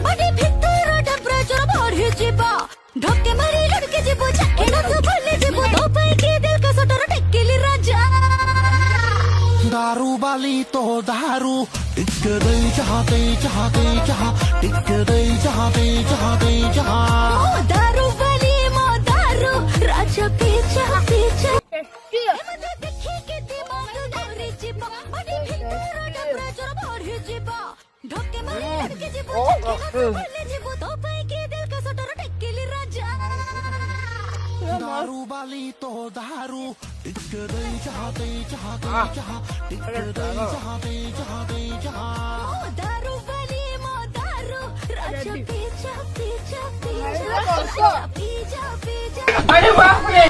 body भीतर temperature बढ़ी जीवा ढोके मारी लड़के जीवो जाके ना तो भले जीवो तो पाई के दिल का सटर टेकिली राजा दारू वाली तो दारू टिक दे चाहते चाहते चाह टिक दे चाहते चाहते चाह दारू वाली मो दारू राजा पीछा पीछा देखी के दिमाग दौड़ी जीवा बॉडी भीतर टेम्परेचर बढ़ी जीवा ढोके मारी लड़के जीवो जाके ना तो भले जीवो तो पाई के दिल का सटर टेकिली राजा दारू वाली तो दारू टिक दे चाहते चाहते चाह टिक दे चाहते चाहते चाह दारू वाली मो दारू राजा पीछा पीछा पीछा पीछा पीछा अरे बाप रे